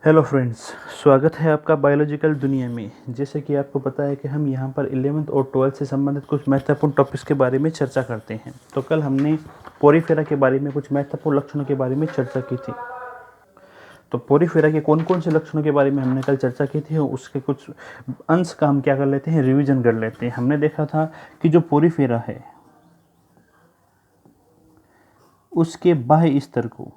Hello friends, स्वागत है आपका बायोलॉजिकल दुनिया में। जैसे कि आपको पता है कि हम यहाँ पर 11th और 12th से संबंधित कुछ महत्वपूर्ण टॉपिक्स के बारे में चर्चा करते हैं। तो कल हमने पोरीफेरा के बारे में कुछ महत्वपूर्ण लक्षणों के बारे में चर्चा की थी। तो पोरीफेरा के कौन कौन से लक्षणों के बारे में हमने कल चर्चा की थी, उसके कुछ अंश का हम क्या कर लेते हैं, रिविजन कर लेते हैं। हमने देखा था कि जो पोरीफेरा है उसके बाह्य स्तर को,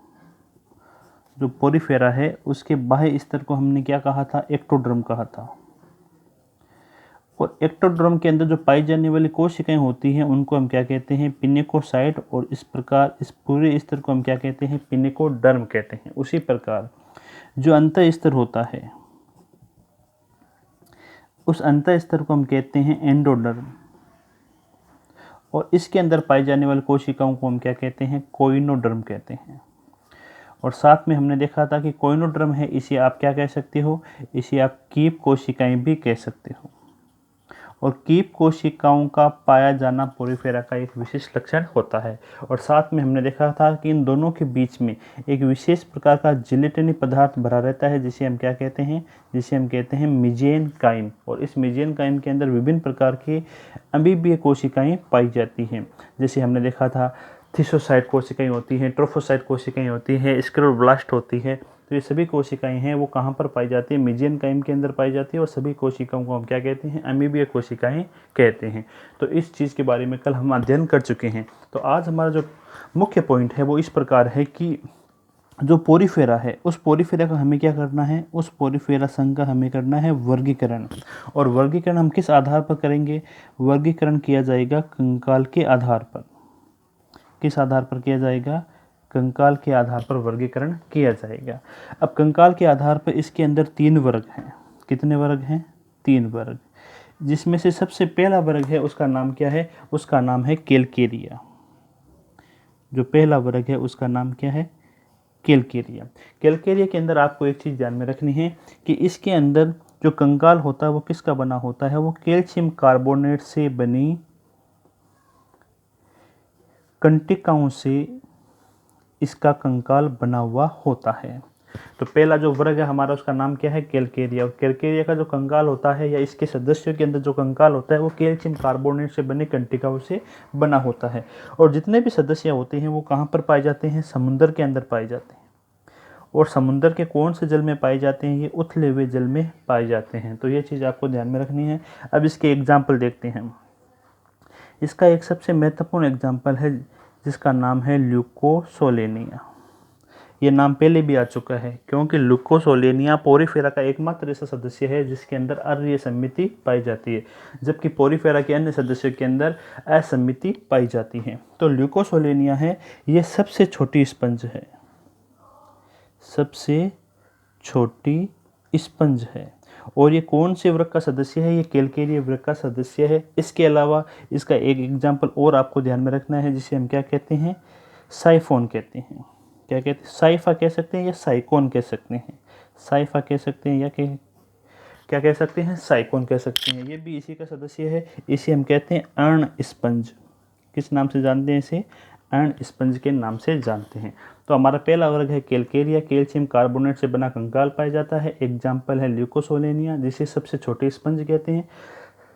जो पोरीफेरा है उसके बाह्य स्तर को हमने क्या कहा था, एक्टोडर्म कहा था। और एक्टोडर्म के अंदर जो पाई जाने वाली कोशिकाएं होती हैं उनको हम क्या कहते हैं, पिनेकोसाइट। और इस प्रकार इस पूरे स्तर को हम क्या कहते हैं, पिनेकोडर्म कहते हैं। उसी प्रकार जो अंत स्तर होता है उस अंत स्तर को हम कहते हैं एंडोडर्म। और इसके अंदर पाई जाने वाली कोशिकाओं को हम क्या कहते हैं, कोइनोडर्म कहते हैं। और साथ में हमने देखा था कि कोइनोडर्म है, इसे आप क्या कह सकते हो, इसे आप कीप कोशिकाएं भी कह सकते हो। और कीप कोशिकाओं का पाया जाना पोरीफेरा का एक विशेष लक्षण होता है। और साथ में हमने देखा था कि इन दोनों के बीच में एक विशेष प्रकार का जिलेटिनी पदार्थ भरा रहता है, जिसे हम क्या कहते हैं, जिसे हम कहते हैं मेसेनकाइम। और इस मेसेनकाइम के अंदर विभिन्न प्रकार के अमीबीय कोशिकाएं पाई जाती हैं। जैसे हमने देखा था थिसोसाइट कोशिकाएं होती हैं, ट्रोफोसाइट कोशिकाएं होती हैं, स्क्लेरोब्लास्ट होती है। तो ये सभी कोशिकाएं हैं वो कहाँ पर पाई जाती है, मेसेनकाइम के अंदर पाई जाती है। और सभी कोशिकाओं को हम क्या कहते हैं, अमीबीय कोशिकाएं कहते हैं। तो इस चीज़ के बारे में कल हम अध्ययन कर चुके हैं। तो आज हमारा जो मुख्य पॉइंट है वो इस प्रकार है कि जो पोरीफेरा है उस पोरीफेरा का हमें क्या करना है, उस पोरीफेरा संघ का हमें करना है वर्गीकरण। और वर्गीकरण हम किस आधार पर करेंगे, वर्गीकरण किया जाएगा कंकाल के आधार पर। किस आधार पर किया जाएगा, कंकाल के आधार पर वर्गीकरण किया जाएगा। अब कंकाल के आधार पर इसके अंदर 3 वर्ग हैं। कितने वर्ग हैं, 3 वर्ग। जिसमें से सबसे पहला वर्ग है उसका नाम क्या है, उसका नाम है कैलकेरिया। जो पहला वर्ग है उसका नाम क्या है, कैलकेरिया। कैलकेरिया के अंदर आपको एक चीज़ ध्यान में रखनी है कि इसके अंदर जो कंकाल होता है वो किसका बना होता है, वो कैल्शियम कार्बोनेट से बनी कंटिकाओं से इसका कंकाल बना हुआ होता है। तो पहला जो वर्ग है हमारा उसका नाम क्या है, कैलकेरिया। और कैलकेरिया का जो कंकाल होता है या इसके सदस्यों के अंदर जो कंकाल होता है वो कैल्शियम कार्बोनेट से बने कंटिकाओं से बना होता है। और जितने भी सदस्य होते हैं वो कहाँ पर पाए जाते हैं, समुद्र के अंदर पाए जाते हैं। और समुद्र के कौन से जल में पाए जाते हैं, ये उथले हुए जल में पाए जाते हैं। तो ये चीज़ आपको ध्यान में रखनी है। अब इसके एग्जाम्पल देखते हैं। इसका एक सबसे महत्वपूर्ण एग्जाम्पल है जिसका नाम है ल्यूकोसोलेनिया। ये नाम पहले भी आ चुका है क्योंकि ल्यूकोसोलेनिया पोरीफेरा का एकमात्र ऐसा सदस्य है जिसके अंदर अम्लीय संमिति पाई जाती है, जबकि पोरीफेरा के अन्य सदस्यों के अंदर असंमिति पाई जाती है। तो ल्यूकोसोलेनिया है, ये सबसे छोटी स्पंज है, सबसे छोटी स्पंज है। और ये कौन से वर्ग का सदस्य है, ये कैलकेरिया वर्ग का सदस्य है। इसके अलावा इसका एक एग्जाम्पल और आपको ध्यान में रखना है जिसे हम क्या कहते हैं, साइफोन कहते हैं। क्या कहते हैं, साइफा कह सकते हैं या साइकोन कह सकते हैं। साइफा कह सकते हैं या क्या कह सकते हैं, साइकोन कह सकते हैं। ये भी इसी का सदस्य है। इसे हम कहते हैं अर्ण स्पंज। किस नाम से जानते हैं इसे, अर्ण स्पंज के नाम से जानते हैं। तो हमारा पहला वर्ग है कैलकेरिया, कैल्शियम कार्बोनेट से बना कंकाल पाया जाता है। एग्जाम्पल है ल्यूकोसोलेनिया जिसे सबसे छोटे स्पंज कहते हैं।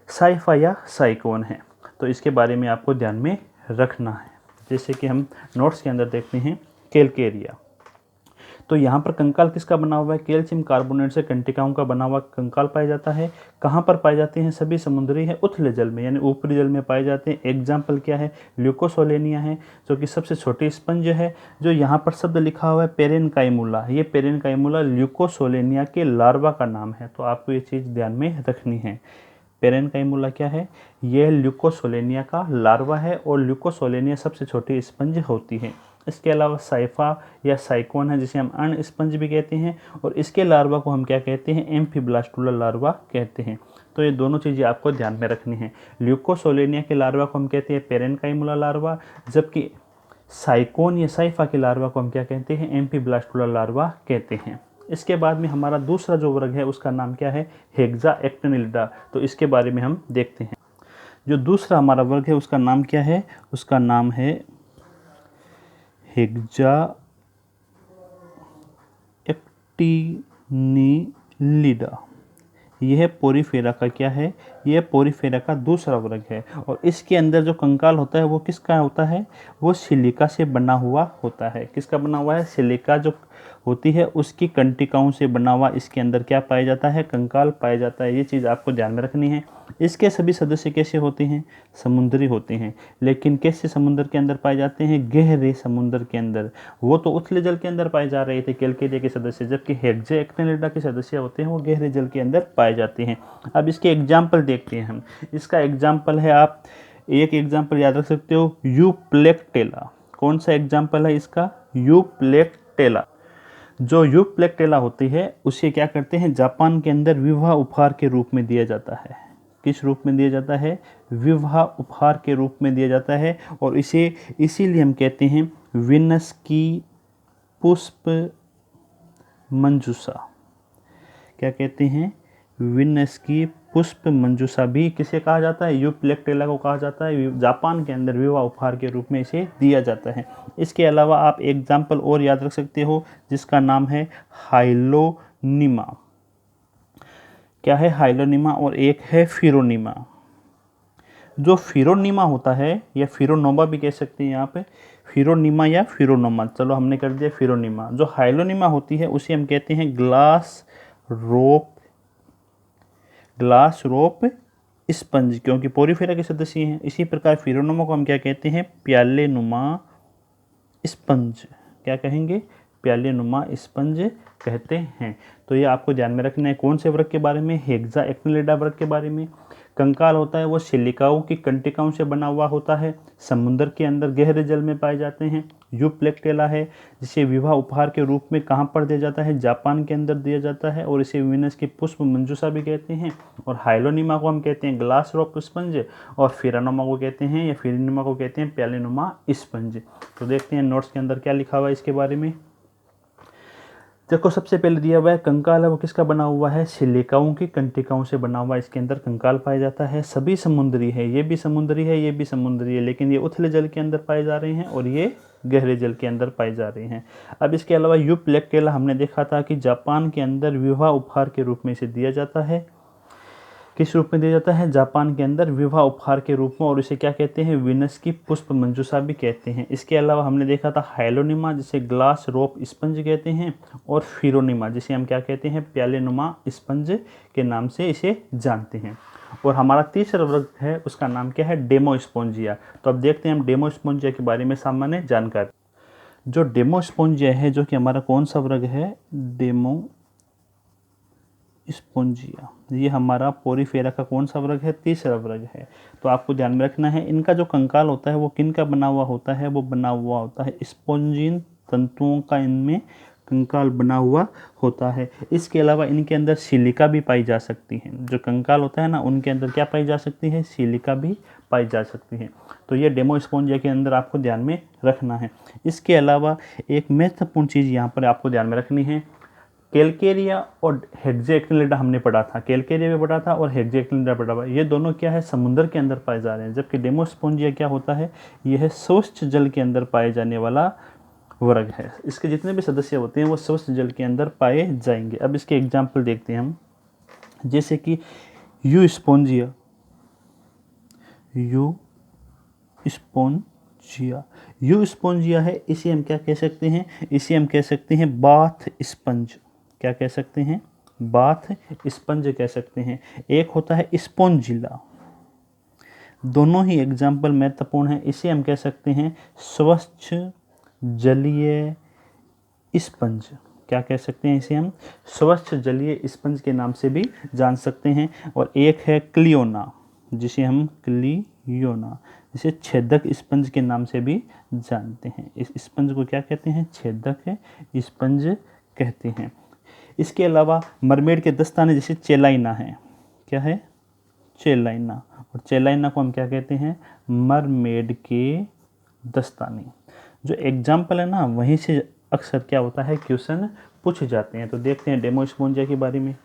साइफा या साइकोन है। तो इसके बारे में आपको ध्यान में रखना है। जैसे कि हम नोट्स के अंदर देखते हैं कैलकेरिया, तो यहाँ पर कंकाल किसका बना हुआ है, कैल्शियम कार्बोनेट से कंटिकाओं का बना हुआ कंकाल पाया जाता है। कहाँ पर पाए जाते हैं, सभी समुद्री है उथले जल में यानी ऊपरी जल में पाए जाते हैं। एग्जाम्पल क्या है, ल्यूकोसोलेनिया है जो कि सबसे छोटी स्पंज है। जो यहाँ पर शब्द लिखा हुआ है पेरेनकाइमुला, ये पेरेनकाइमुला ल्यूकोसोलेनिया के लार्वा का नाम है। तो आपको ये चीज़ ध्यान में रखनी है। पेरेनकाइमुला क्या है, यह ल्यूकोसोलेनिया का लार्वा है और ल्यूकोसोलेनिया सबसे छोटी स्पंज होती है। इसके अलावा साइफा या साइकोन है जिसे हम अर्ण स्पंज भी कहते हैं। और इसके लार्वा को हम क्या कहते हैं, एम्फीब्लास्टुला लार्वा कहते हैं। तो ये दोनों चीज़ें आपको ध्यान में रखनी है। ल्यूकोसोलेनिया के लार्वा को हम कहते हैं पेरेनकाइमुला लार्वा, जबकि साइकोन या साइफा के लार्वा को हम क्या कहते हैं, एम्फीब्लास्टुला लार्वा कहते हैं। इसके बाद में हमारा दूसरा जो वर्ग है उसका नाम क्या है, हेक्साएक्टिनिलिडा। तो इसके बारे में हम देखते हैं। जो दूसरा हमारा वर्ग है उसका नाम क्या है, उसका नाम है हेक्साएक्टिनिलिडा। एनिलिडा। यह पोरीफेरा का क्या है? यह पोरीफेरा का दूसरा वर्ग है और इसके अंदर जो कंकाल होता है वो किसका होता है? वो सिलिका से बना हुआ होता है। किसका बना हुआ है? सिलिका जो होती है उसकी कंटिकाओं से बना हुआ इसके अंदर क्या पाया जाता है? कंकाल पाया जाता है। ये चीज़ आपको ध्यान में रखनी है। इसके सभी सदस्य कैसे होते हैं? समुद्री होते हैं। लेकिन कैसे समुद्र के अंदर पाए जाते हैं? गहरे समुद्र के अंदर। वो तो उथले जल के अंदर पाए जा रहे थे कैलकेरिया के सदस्य, जबकि हेक्साएक्टिनिडा के सदस्य होते हैं वो गहरे जल के अंदर पाए जाते हैं। अब इसके एग्जाम्पल देखते हैं हम। इसका एग्जाम्पल है, आप एक एग्जाम्पल याद रख सकते हो, यूप्लेक्टेला। कौन सा एग्जाम्पल है इसका? यूप्लेक्टेला। जो यूप्लेक्टेला होती है उसे क्या करते हैं? जापान के अंदर विवाह उपहार के रूप में दिया जाता है। किस रूप में दिया जाता है? विवाह उपहार के रूप में दिया जाता है। और इसे इसीलिए हम कहते हैं वीनस की पुष्प मंजूषा। क्या कहते हैं? वीनस की पुष्प मंजूषा भी किसे कहा जाता है? यूप्लेक्टेला को कहा जाता है। जापान के अंदर विवाह उपहार के रूप में इसे दिया जाता है। इसके अलावा आप एग्जाम्पल और याद रख सकते हो जिसका नाम है हाइलोनिमा। क्या है? हाइलोनिमा। और एक है फिरोनिमा। जो फिरोनिमा होता है या फिरोनोमा भी कह सकते हैं यहाँ पे, फिरोनिमा या फिरोनोमा, चलो हमने कर दिया फिरोनिमा। जो हाइलोनिमा होती है उसे हम कहते हैं ग्लास रोप स्पंज, क्योंकि पोरीफेरा के सदस्य हैं। इसी प्रकार फिरोनोमा को हम क्या कहते हैं? प्याले नुमा स्पंज। क्या कहेंगे? प्याले नुमा स्पंज कहते हैं। तो ये आपको ध्यान में रखना है। कौन से वर्ग के बारे में? हेक्साएक्टिनिडा वर्ग के बारे में। कंकाल होता है वो सिलिकाओं की कंटिकाओं से बना हुआ होता है, समुद्र के अंदर गहरे जल में पाए जाते हैं। यूप्लेक्टेला है जिसे विवाह उपहार के रूप में कहाँ पर दिया जाता है? जापान के अंदर दिया जाता है और इसे वीनस की पुष्प मंजूषा भी कहते हैं। और हाइलोनिमा को हम कहते हैं ग्लास रोप स्पंज, और फिरानोमा को कहते हैं या फिरोनिमा को कहते हैं प्यालेनुमा स्पंज। तो देखते हैं नोट्स के अंदर क्या लिखा हुआ है इसके बारे में। देखो, सबसे पहले दिया हुआ है कंकाल है वो किसका बना हुआ है? सिलिकाओं की कंटिकाओं से बना हुआ इसके अंदर कंकाल पाया जाता है। सभी समुद्री है, ये भी समुद्री है, ये भी समुद्री है, लेकिन ये उथले जल के अंदर पाए जा रहे हैं और ये गहरे जल के अंदर पाए जा रहे हैं। अब इसके अलावा यूप्लेक्टेला हमने देखा था कि जापान के अंदर विवाह उपहार के रूप में इसे दिया जाता है। किस रूप में दिया जाता है? जापान के अंदर विवाह उपहार के रूप में, और इसे क्या कहते हैं? वीनस की पुष्प मंजूषा भी कहते हैं। इसके अलावा हमने देखा था हाइलोनिमा जिसे ग्लास रोप स्पंज कहते हैं, और फिरोनिमा जिसे हम क्या कहते हैं? प्यालेनुमा स्पंज के नाम से इसे जानते हैं। और हमारा तीसरा वर्ग है उसका नाम क्या है? डेमोस्पोंजिया। तो अब देखते हैं हम डेमोस्पोंजिया के बारे में सामान्य जानकारी। जो डेमोस्पोंजिया है, जो कि हमारा कौन सा वर्ग है? डेमोस्पोंजिया। ये हमारा पोरीफेरा का कौन सा वर्ग है? तीसरा वर्ग है। तो आपको ध्यान में रखना है इनका जो कंकाल होता है वो किन का बना हुआ होता है? वो बना हुआ होता है स्पोंजिन तंतुओं का, इनमें कंकाल बना हुआ होता है। इसके अलावा इनके अंदर सिलिका भी पाई जा सकती है। जो कंकाल होता है ना, उनके अंदर क्या पाई जा सकती है? सिलिका भी पाई जा सकती है। तो ये डेमोस्पोंजिया के अंदर आपको ध्यान में रखना है। इसके अलावा एक महत्वपूर्ण चीज़ यहाँ पर आपको ध्यान में रखनी है, कैलकेरिया और हेक्साएक्टिनिडा हमने पढ़ा था, कैलकेरिया भी पढ़ा था और हेक्साएक्टिनिडा पढ़ा हुआ। ये दोनों क्या है? समुद्र के अंदर पाए जा रहे हैं, जबकि डेमोस्पोंजिया क्या होता है? यह स्वच्छ जल के अंदर पाए जाने वाला वर्ग है। इसके जितने भी सदस्य होते हैं वो स्वच्छ जल के अंदर पाए जाएंगे। अब इसके एग्जाम्पल देखते हैं हम, जैसे कि यूस्पोंजिया है, इसे हम क्या कह सकते हैं? इसे हम कह सकते हैं बाथ स्पंज। क्या कह सकते हैं? बाथ स्पंज कह सकते हैं। एक होता है स्पोंजिला। दोनों ही एग्जाम्पल महत्वपूर्ण है। इसे हम कह सकते हैं स्वच्छ जलीय स्पंज। क्या कह सकते हैं? इसे हम स्वच्छ जलीय स्पंज के नाम से भी जान सकते हैं। और एक है क्लियोना, जिसे हम जिसे छेदक स्पंज के नाम से भी जानते हैं। इस स्पंज को क्या कहते हैं? छेदक स्पंज कहते हैं। इसके अलावा मरमेड के दस्ताने जैसे चेलाइना है। क्या है? चेलाइना। और चेलाइना को हम क्या कहते हैं? मरमेड के दस्ताने। जो एग्जाम्पल है ना, वहीं से अक्सर क्या होता है? क्वेश्चन पूछे जाते हैं। तो देखते हैं डेमोस्पोंजिया के बारे में।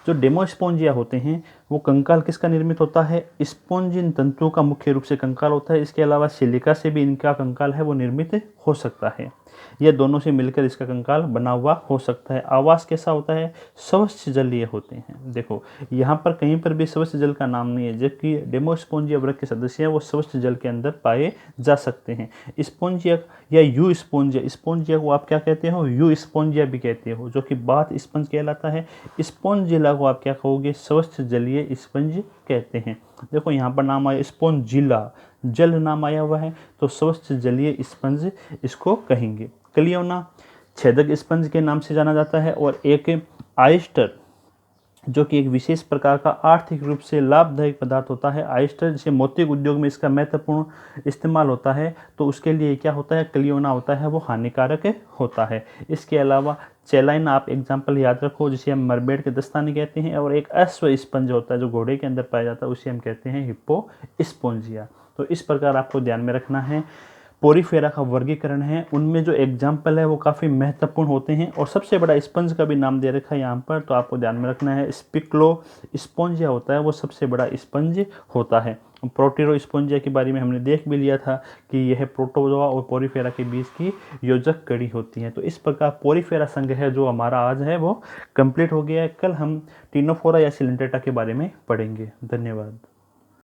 जो डेमोस्पोंजिया होते हैं वो कंकाल किसका निर्मित होता है? स्पोंजिन तंतुओं का मुख्य रूप से कंकाल होता है। इसके अलावा सिलिका से भी इनका कंकाल है वो निर्मित हो सकता है। या दोनों से मिलकर इसका कंकाल बना हुआ हो सकता है। आवास कैसा होता है? स्वच्छ जलीय होते हैं। देखो यहाँ पर कहीं पर भी स्वच्छ जल का नाम नहीं है, जबकि डेमोस्पोंजिया वर्ग के सदस्य हैं वो स्वच्छ जल के अंदर पाए जा सकते हैं। स्पोंजिया या यू स्पोंजिया, स्पोंजिया को आप क्या कहते हो? यू स्पोंजिया भी कहते हो, जो कि बाथ स्पंज कहलाता है। स्पोंजिला को आप क्या कहोगे? स्वच्छ जलीय स्पंज कहते हैं। देखो यहाँ पर नाम आया स्पोंजिला, जल नाम आया हुआ है, तो स्वच्छ जलीय स्पंज इसको कहेंगे। क्लियोना छेदक स्पंज के नाम से जाना जाता है, और एक आयस्टर जो कि एक विशेष प्रकार का आर्थिक रूप से लाभदायक पदार्थ होता है। आयस्टर जैसे मोती उद्योग में इसका महत्वपूर्ण इस्तेमाल होता है, तो उसके लिए क्या होता है? क्लियोना होता है वो हानिकारक होता है। इसके अलावा चेलाइन आप एग्जाम्पल याद रखो, जिसे हम मरबेड के दस्ताने कहते हैं, और एक अश्व स्पंज होता है जो घोड़े के अंदर पाया जाता है, उसे हम कहते हैं हिप्पो स्पोंजिया। तो इस प्रकार आपको ध्यान में रखना है। पोरीफेरा का वर्गीकरण है, उनमें जो एग्जाम्पल है वो काफ़ी महत्वपूर्ण होते हैं, और सबसे बड़ा स्पंज का भी नाम दे रखा है यहाँ पर, तो आपको ध्यान में रखना है। स्पिक्लो स्पोंजिया होता है वो सबसे बड़ा स्पंज होता है। प्रोटेरो स्पोंजिया के बारे में हमने देख भी लिया था कि यह प्रोटोजोआ और पोरीफेरा के बीच की योजक कड़ी होती है। तो इस प्रकार पोरीफेरा संघ है जो हमारा आज है वो कंप्लीट हो गया है। कल हम टिनोफोरा या सिलेंट्रेटा के बारे में पढ़ेंगे। धन्यवाद।